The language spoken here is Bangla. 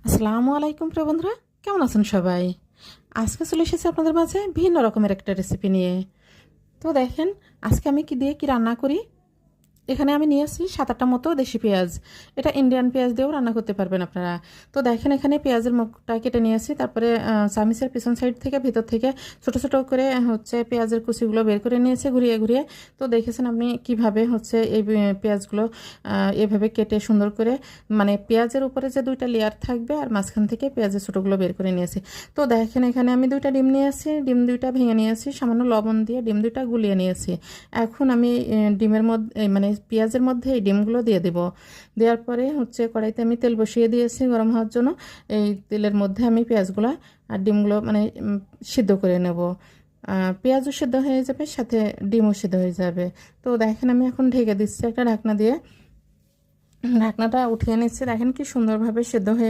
আসসালামু আলাইকুম প্রিয় বন্ধুরা, কেমন আছেন সবাই? আজকে চলে এসেছি আপনাদের মাঝে ভিন্ন রকমের একটা রেসিপি নিয়ে। তো দেখেন, আজকে আমি কি দিয়ে কি রান্না করি। এখানে আমি নিয়ে আসছি 7-8টা মতো দেশি পেঁয়াজ। এটা ইন্ডিয়ান পেঁয়াজ দিয়েও রান্না করতে পারবেন আপনারা। তো দেখেন, এখানে পেঁয়াজের মুখটা কেটে নিয়ে আসি, তারপরে চামিচের পিছন সাইড থেকে ভিতর থেকে ছোট ছোট করে হচ্ছে পেঁয়াজের কুচিগুলো বের করে নিয়েছে ঘুরিয়ে ঘুরিয়ে। তো দেখেছেন আপনি কিভাবে হচ্ছে এই পেঁয়াজগুলো এভাবে কেটে সুন্দর করে, মানে পেঁয়াজের উপরে যে 2টা লেয়ার থাকবে আর মাঝখান থেকে পেঁয়াজের ছোটোগুলো বের করে নিয়েছি। তো দেখেন, এখানে আমি 2টা ডিম নিয়ে আসি, ডিম 2টা ভেঙে নিয়েছি, সামান্য লবণ দিয়ে ডিম 2টা গুলিয়ে নিয়েছি। এখন আমি ডিমের মধ্যে মানে পেঁয়াজের মধ্যে এই ডিমগুলো দিয়ে দেব। দেওয়ার পরে হচ্ছে কড়াইতে আমি তেল বসিয়ে দিয়েছি গরম হওয়ার জন্য। এই তেলের মধ্যে আমি পেঁয়াজগুলো আর ডিমগুলো মানে সিদ্ধ করে নেব। পেঁয়াজও সিদ্ধ হয়ে যাবে, সাথে ডিমও সিদ্ধ হয়ে যাবে। তো দেখেন, আমি এখন ঢেকে দিচ্ছি একটা ঢাকনা দিয়ে। ঢাকনাটা উঠিয়ে নিচ্ছি, দেখেন কি সুন্দরভাবে সিদ্ধ হয়ে